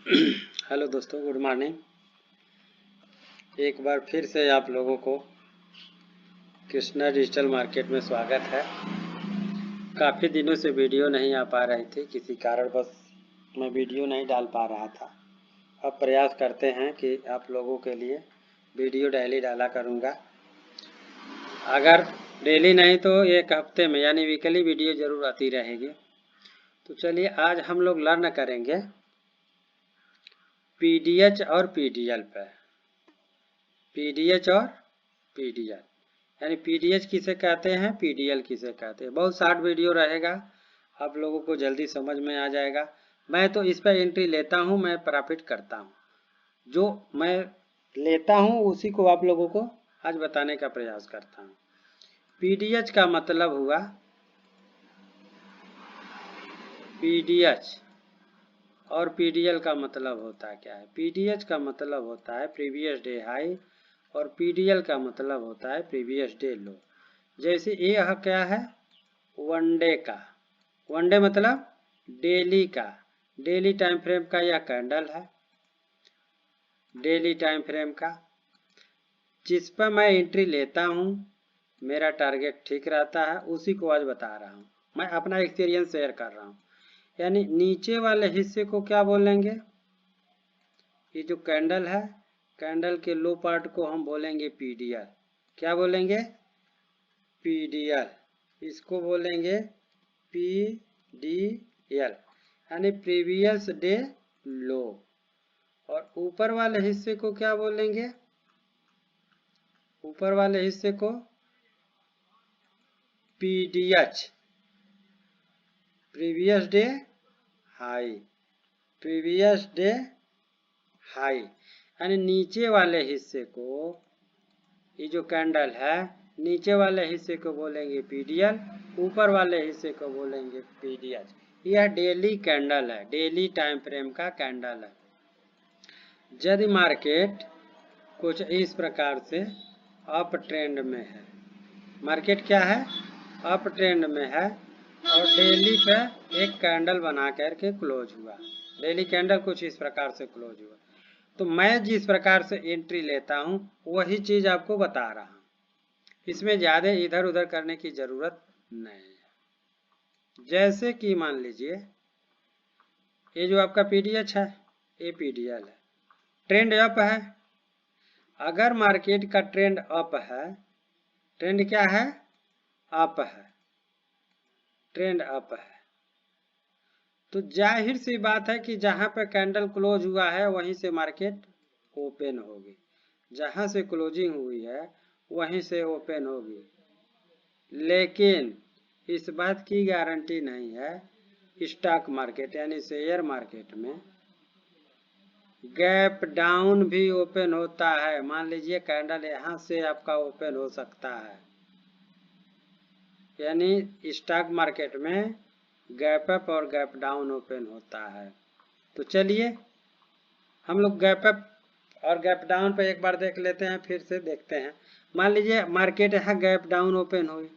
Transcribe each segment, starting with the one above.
Hello दोस्तों, good morning. एक बार फिर से आप लोगों को कृष्णा डिजिटल मार्केट में स्वागत है। काफ़ी दिनों से वीडियो नहीं आ पा रही थी, किसी कारणवश मैं वीडियो नहीं डाल पा रहा था। अब प्रयास करते हैं कि आप लोगों के लिए वीडियो डेली डाला करूँगा। अगर डेली नहीं तो एक हफ्ते में यानी वीकली वीडियो ज़रूर आती रहेगी। तो चलिए आज हम लोग लर्न करेंगे पीडीएच और पीडीएल पर। पीडीएच और पीडीएल यानी पीडीएच किसे कहते हैं, पीडीएल किसे कहते हैं। बहुत शॉर्ट वीडियो रहेगा, आप लोगों को जल्दी समझ में आ जाएगा। मैं तो इस पर एंट्री लेता हूं, मैं प्रॉफिट करता हूं। जो मैं लेता हूं उसी को आप लोगों को आज बताने का प्रयास करता हूं। पीडीएच का मतलब हुआ पीडीएच और पीडीएल का मतलब होता है क्या है। पीडीएच का मतलब होता है प्रीवियस डे हाई और पीडीएल का मतलब होता है प्रीवियस डे लो। जैसे यह क्या है, वनडे का। वनडे मतलब डेली का, डेली टाइम फ्रेम का यह कैंडल है, डेली टाइम फ्रेम का, जिस पर मैं एंट्री लेता हूं मेरा टारगेट ठीक रहता है, उसी को आज बता रहा हूं। मैं अपना एक्सपीरियंस शेयर कर रहा हूं। यानी नीचे वाले हिस्से को क्या बोलेंगे, ये जो कैंडल है, कैंडल के लो पार्ट को हम बोलेंगे पीडीएल। क्या बोलेंगे, पीडीएल। इसको बोलेंगे पीडीएल यानी प्रीवियस डे लो। और ऊपर वाले हिस्से को क्या बोलेंगे, ऊपर वाले हिस्से को PDH, previous day high, previous day high. यानी नीचे वाले हिस्से को, ये जो कैंडल है, नीचे वाले हिस्से को बोलेंगे पीडीएल, ऊपर वाले हिस्से को बोलेंगे पीडीएच। यह डेली कैंडल है, डेली टाइम फ्रेम का कैंडल है। यदि मार्केट कुछ इस प्रकार से अप ट्रेंड में है, मार्केट क्या है, अप ट्रेंड में है और डेली पे एक कैंडल बना करके क्लोज हुआ, डेली कैंडल कुछ इस प्रकार से क्लोज हुआ, तो मैं जिस प्रकार से एंट्री लेता हूं वही चीज आपको बता रहा हूं। इसमें ज्यादा इधर उधर करने की जरूरत नहीं है। जैसे कि मान लीजिए ये जो आपका पीडीएच है, ये पीडीएल है, ट्रेंड अप है। अगर मार्केट का ट्रेंड अप है, ट्रेंड क्या है, अप है, ट्रेंड अप है, तो जाहिर सी बात है कि जहां पे कैंडल क्लोज हुआ है वहीं से मार्केट ओपन होगी, जहां से क्लोजिंग हुई है वहीं से ओपन होगी। लेकिन इस बात की गारंटी नहीं है, स्टॉक मार्केट यानी शेयर मार्केट में गैप डाउन भी ओपन होता है। मान लीजिए कैंडल यहां से आपका ओपन हो सकता है, यानी स्टॉक मार्केट में गैप अप और गैप डाउन ओपन होता है। तो चलिए हम लोग गैप अप और गैप डाउन पे एक बार देख लेते हैं, फिर से देखते हैं। मान लीजिए मार्केट यहाँ गैप डाउन ओपन हुई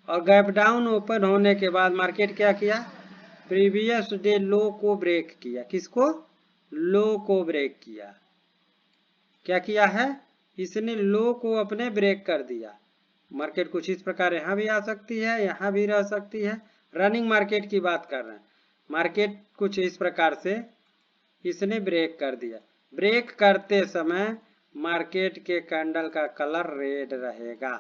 और गैप डाउन ओपन होने के बाद मार्केट क्या किया, प्रीवियस डे लो को ब्रेक किया। किसको, लो को ब्रेक किया। क्या किया है, इसने लो को अपने ब्रेक कर दिया। मार्केट कुछ इस प्रकार यहाँ भी आ सकती है, यहाँ भी रह सकती है। रनिंग मार्केट की बात कर रहे हैं। मार्केट कुछ इस प्रकार से इसने ब्रेक कर दिया। ब्रेक करते समय मार्केट के कैंडल का कलर रेड रहेगा,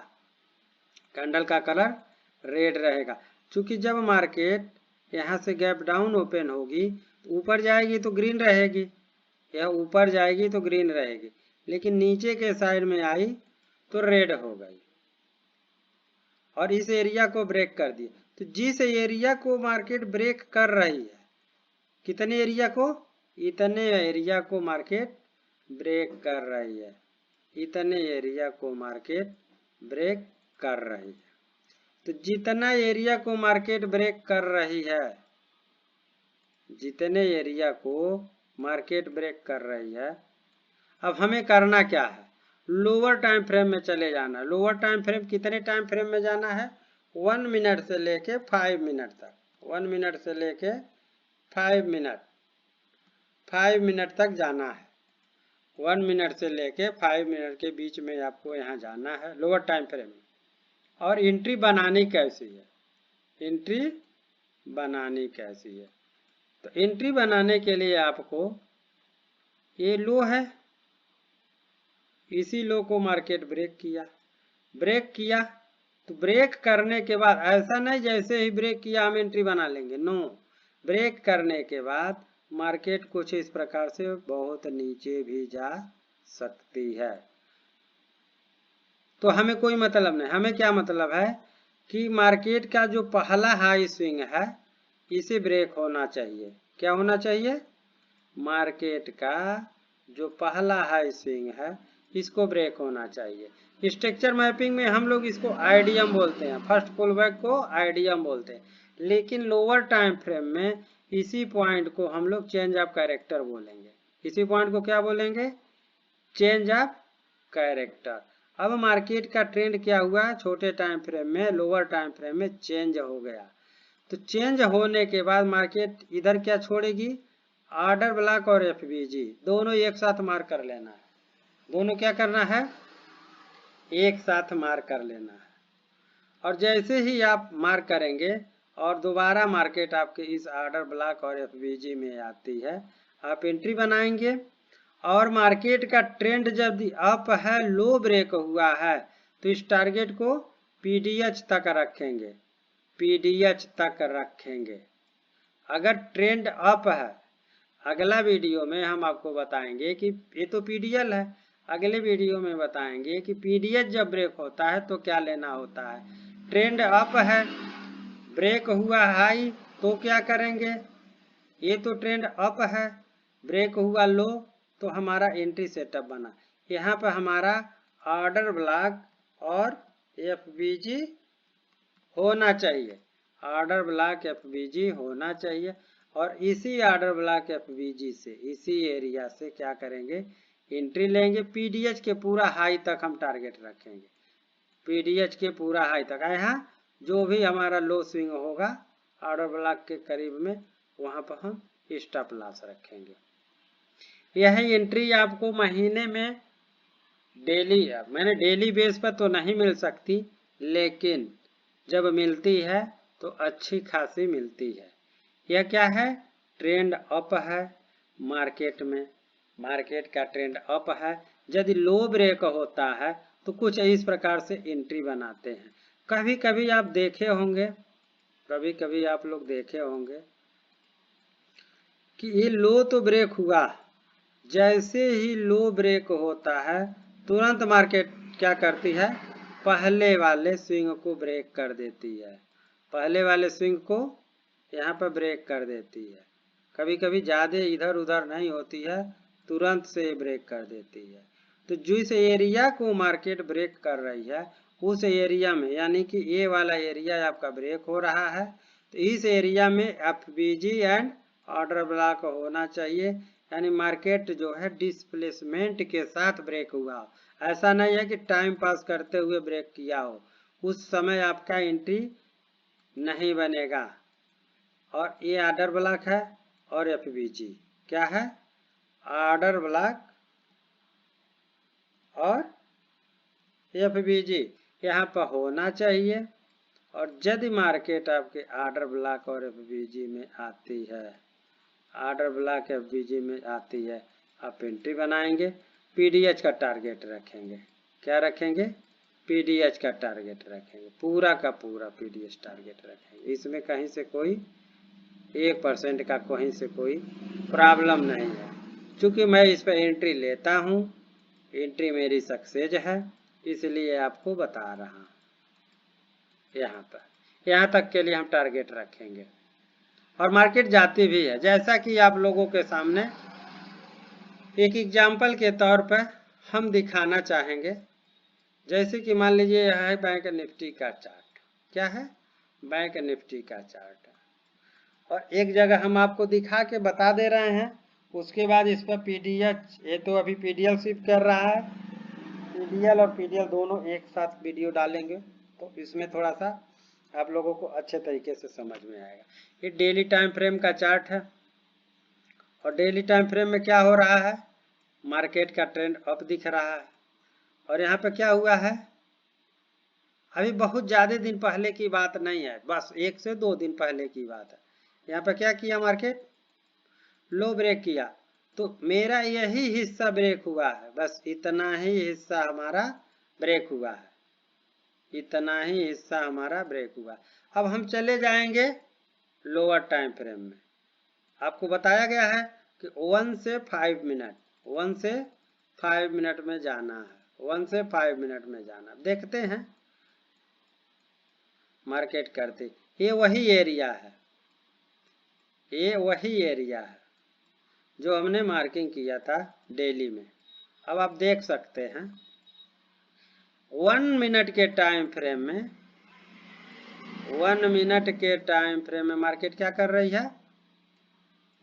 कैंडल का कलर रेड रहेगा। क्योंकि जब मार्केट यहाँ से गैप डाउन ओपन होगी, ऊपर जाएगी तो ग्रीन रहेगी, या ऊपर जाएगी तो ग्रीन रहेगी, लेकिन नीचे के साइड में आई तो रेड हो गई और इस एरिया को ब्रेक कर दिया। तो जिस एरिया को मार्केट ब्रेक कर रही है, कितने एरिया को, इतने एरिया को मार्केट ब्रेक कर रही है, इतने एरिया को मार्केट ब्रेक कर रही है। तो जितना एरिया को मार्केट ब्रेक कर रही है, जितने एरिया को मार्केट ब्रेक कर रही है, अब हमें करना क्या है, लोअर टाइम फ्रेम में चले जाना। लोअर टाइम फ्रेम कितने टाइम फ्रेम में जाना है, 1 मिनट से लेके 5 मिनट तक, 1 मिनट से लेके 5 मिनट, 5 मिनट तक जाना है। 1 मिनट से लेके 5 मिनट के बीच में आपको यहाँ जाना है लोअर टाइम फ्रेम में। और एंट्री बनानी कैसी है, एंट्री बनानी कैसी है, तो एंट्री बनाने के लिए आपको ये लो है, इसी लो को मार्केट ब्रेक किया तो ब्रेक करने के बाद ऐसा नहीं जैसे ही ब्रेक किया हम एंट्री बना लेंगे, नो। ब्रेक करने के बाद मार्केट कुछ इस प्रकार से बहुत नीचे भी जा सकती है। तो हमें कोई मतलब नहीं, हमें क्या मतलब है कि मार्केट का जो पहला हाई स्विंग है इसे ब्रेक होना चाहिए। क्या होना चाहिए, मार्केट का जो पहला हाई स्विंग है इसको ब्रेक होना चाहिए। स्ट्रक्चर मैपिंग में हम लोग इसको आईडीएम बोलते हैं, फर्स्ट पुलबैक को आईडीएम बोलते हैं, लेकिन लोअर टाइम फ्रेम में इसी पॉइंट को हम लोग चेंज ऑफ कैरेक्टर बोलेंगे। इसी पॉइंट को क्या बोलेंगे, चेंज ऑफ कैरेक्टर। अब मार्केट का ट्रेंड क्या हुआ, छोटे टाइम फ्रेम में लोअर टाइम फ्रेम में चेंज हो गया। तो चेंज होने के बाद मार्केट इधर क्या छोड़ेगी, ऑर्डर ब्लॉक और एफबीजी दोनों एक साथ मार कर लेना है। दोनों क्या करना है, एक साथ मार कर लेना है। और जैसे ही आप मार करेंगे और दोबारा मार्केट आपके इस ऑर्डर ब्लॉक और एफबीजी में आती है, आप एंट्री बनाएंगे। और मार्केट का ट्रेंड जब अप है, लो ब्रेक हुआ है, तो इस टारगेट को पीडीएच तक रखेंगे, पीडीएच तक रखेंगे। अगर ट्रेंड अप है, अगला वीडियो में हम आपको बताएंगे कि ये तो पीडीएल है, अगले वीडियो में बताएंगे कि पीडीएच जब ब्रेक होता है तो क्या लेना होता है। ट्रेंड अप है, ब्रेक हुआ हाई, तो क्या करेंगे, ये तो ट्रेंड अप है, ब्रेक हुआ लो, तो हमारा एंट्री सेटअप बना। यहाँ पर हमारा ऑर्डर ब्लॉक और एफबीजी होना चाहिए, ऑर्डर ब्लॉक एफबीजी होना चाहिए। और इसी ऑर्डर ब्लॉक एफबीजी से, इसी एरिया से क्या करेंगे, एंट्री लेंगे। पीडीएच के पूरा हाई तक हम टारगेट रखेंगे, पीडीएच के पूरा हाई तक। यहाँ जो भी हमारा लो स्विंग होगा ऑर्डर ब्लॉक के करीब में, वहां पर हम स्टॉप लॉस रखेंगे। यह एंट्री आपको महीने में डेली, मैंने डेली बेस पर तो नहीं मिल सकती, लेकिन जब मिलती है तो अच्छी खासी मिलती है। यह क्या है, ट्रेंड अप है मार्केट में, मार्केट का ट्रेंड अप है। यदि लो ब्रेक होता है तो कुछ इस प्रकार से एंट्री बनाते हैं। कभी कभी आप देखे होंगे, कभी कभी आप लोग देखे होंगे कि ये लो तो ब्रेक हुआ, जैसे ही लो ब्रेक होता है तुरंत मार्केट क्या करती है, पहले वाले स्विंग को ब्रेक कर देती है, पहले वाले स्विंग को यहाँ पर ब्रेक कर देती है। कभी कभी ज़्यादा इधर उधर नहीं होती है, तुरंत से ब्रेक कर देती है। तो जिस एरिया को मार्केट ब्रेक कर रही है उस एरिया में, यानी कि ये वाला एरिया आपका ब्रेक हो रहा है, तो इस एरिया में एफबीजी एंड ऑर्डर ब्लॉक होना चाहिए। यानी मार्केट जो है डिस्प्लेसमेंट के साथ ब्रेक हुआ हो, ऐसा नहीं है कि टाइम पास करते हुए ब्रेक किया हो, उस समय आपका एंट्री नहीं बनेगा। और ये ऑर्डर ब्लॉक है और एफबीजी क्या है, ऑर्डर ब्लॉक और एफबीजी यहाँ पर होना चाहिए। और यदि मार्केट आपके ऑर्डर ब्लॉक और एफबीजी में आती है, ऑर्डर ब्लॉक एफबीजी में आती है, आप एंट्री बनाएंगे, पीडीएच का टारगेट रखेंगे। क्या रखेंगे, पीडीएच का टारगेट रखेंगे, पूरा का पूरा पीडीएच टारगेट रखेंगे। इसमें कहीं से कोई 1% का कहीं से कोई प्रॉब्लम नहीं है। क्योंकि मैं इस पर एंट्री लेता हूँ, एंट्री मेरी सक्सेस है, इसलिए आपको बता रहा हूँ। यहाँ तक के लिए हम टारगेट रखेंगे और मार्केट जाती भी है। जैसा कि आप लोगों के सामने एक एग्जाम्पल के तौर पर हम दिखाना चाहेंगे। जैसे कि मान लीजिए यह है बैंक निफ्टी का चार्ट, क्या है, बैंक निफ्टी का चार्ट, और एक जगह हम आपको दिखा के बता दे रहे हैं। उसके बाद इस पर पीडीएच, ये तो अभी पीडीएल शिफ्ट कर रहा है, पीडीएल और पीडीएल दोनों एक साथ वीडियो डालेंगे तो इसमें थोड़ा सा आप लोगों को अच्छे तरीके से समझ में आएगा। ये डेली टाइम फ्रेम का चार्ट है और डेली टाइम फ्रेम में क्या हो रहा है, मार्केट का ट्रेंड अप दिख रहा है। और यहाँ पे क्या हुआ है, अभी बहुत ज़्यादा दिन पहले की बात नहीं है, बस 1 से 2 दिन पहले की बात है। यहाँ पे क्या किया, मार्केट लो ब्रेक किया, तो मेरा यही हिस्सा ब्रेक हुआ है, बस इतना ही हिस्सा हमारा ब्रेक हुआ है, इतना ही हिस्सा हमारा ब्रेक हुआ। अब हम चले जाएंगे लोअर टाइम फ्रेम में। आपको बताया गया है कि 1 से 5 मिनट, 1 से 5 मिनट में जाना है, 1 से 5 मिनट में जाना। देखते हैं मार्केट करते, ये वही एरिया है, ये वही एरिया है जो हमने मार्किंग किया था डेली में। अब आप देख सकते हैं 1 मिनट के टाइम फ्रेम में, 1 मिनट के टाइम फ्रेम में मार्केट क्या कर रही है,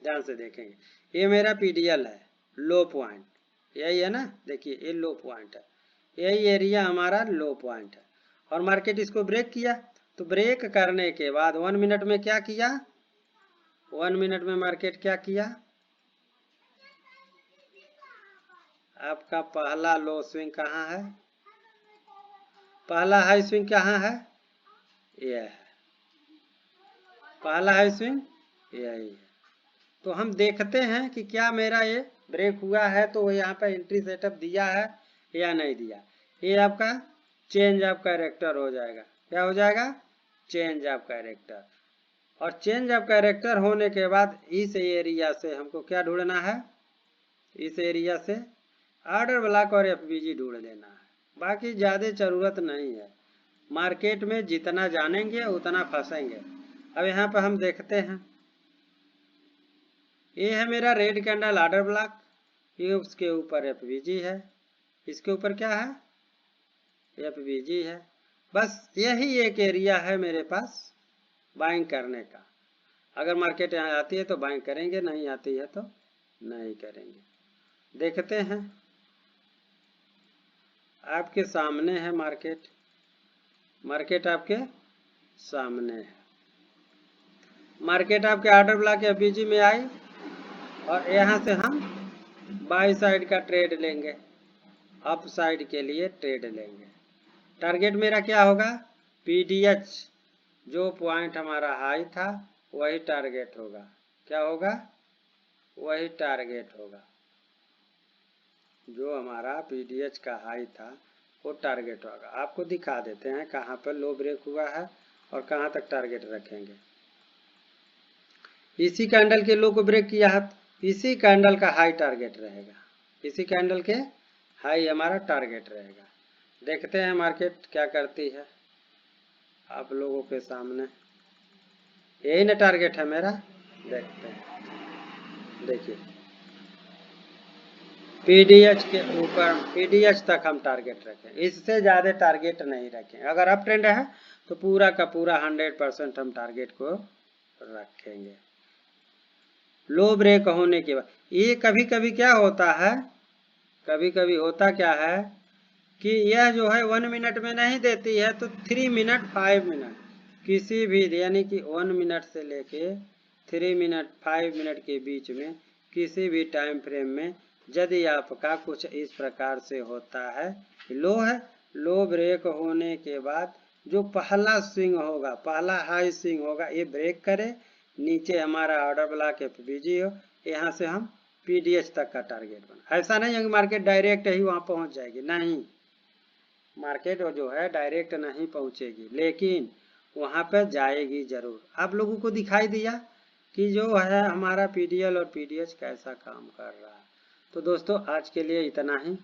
ध्यान से देखेंगे। ये मेरा पीडीएल है, लो पॉइंट, यही है ना, देखिए ये लो पॉइंट है, यही एरिया हमारा लो पॉइंट है। और मार्केट इसको ब्रेक किया, तो ब्रेक करने के बाद 1 मिनट में क्या किया, 1 मिनट में मार्केट क्या किया, आपका पहला लो स्विंग कहाँ है, पहला हाई स्विंग कहाँ है, यह है पहला हाई स्विंग, यही है। तो हम देखते हैं कि क्या मेरा ये ब्रेक हुआ है, तो यहाँ पे एंट्री सेटअप दिया है या नहीं दिया। ये आपका चेंज ऑफ कैरेक्टर हो जाएगा, क्या हो जाएगा, चेंज ऑफ कैरेक्टर। और चेंज ऑफ कैरेक्टर होने के बाद इस एरिया से हमको क्या ढूंढना है, इस एरिया से ऑर्डर ब्लॉक और एफबीजी ढूंढ लेना है, बाकी ज़्यादा ज़रूरत नहीं है। मार्केट में जितना जानेंगे उतना फंसेंगे। अब यहाँ पर हम देखते हैं, ये है मेरा रेड कैंडल ऑर्डर ब्लॉक, ये उसके ऊपर एफबीजी है, इसके ऊपर क्या है, एफबीजी है। बस यही एक एरिया है मेरे पास बाइंग करने का। अगर मार्केट यहाँ आती है तो बाइंग करेंगे, नहीं आती है तो नहीं करेंगे। देखते हैं, आपके सामने है मार्केट, मार्केट आपके सामने है। मार्केट आपके ऑर्डर ब्लॉक एफबीजी में आई और यहाँ से हम बाई साइड का ट्रेड लेंगे, अप साइड के लिए ट्रेड लेंगे। टारगेट मेरा क्या होगा, पीडीएच, जो पॉइंट हमारा हाई था वही टारगेट होगा, क्या होगा, वही टारगेट होगा, जो हमारा पीडीएच का हाई था वो टारगेट होगा। आपको दिखा देते हैं कहाँ पर लो ब्रेक हुआ है और कहाँ तक टारगेट रखेंगे। इसी कैंडल के लो को ब्रेक किया है, इसी कैंडल का हाई टारगेट रहेगा, इसी कैंडल के हाई हमारा टारगेट रहेगा। देखते हैं मार्केट क्या करती है, आप लोगों के सामने यही ना टारगेट है मेरा। देखते हैं, देखिए पीडीएच के ऊपर, पीडीएच तक हम टारगेट रखें, इससे ज़्यादा टारगेट नहीं रखें। अगर अप ट्रेंड है तो पूरा का पूरा 100% हम टारगेट को रखेंगे। लो ब्रेक होने के बाद ये कभी कभी क्या होता है, कभी कभी होता क्या है कि यह जो है 1 मिनट में नहीं देती है, तो 3 मिनट 5 मिनट किसी भी, यानी कि 1 मिनट से लेके 3 मिनट 5 मिनट के बीच में किसी भी टाइम फ्रेम में यदि आपका कुछ इस प्रकार से होता है, लो है, लो ब्रेक होने के बाद जो पहला स्विंग होगा, पहला हाई स्विंग होगा, ये ब्रेक करे, नीचे हमारा ऑर्डर ब्लॉक एफबीजी हो, यहाँ से हम पीडीएच तक का टारगेट बना। ऐसा नहीं है कि मार्केट डायरेक्ट ही वहाँ पहुँच जाएगी, नहीं, मार्केट जो है डायरेक्ट नहीं पहुँचेगी, लेकिन वहाँ पर जाएगी जरूर। आप लोगों को दिखाई दिया कि जो है हमारा पीडीएल और पीडीएच कैसा काम कर रहा है। तो दोस्तों आज के लिए इतना ही।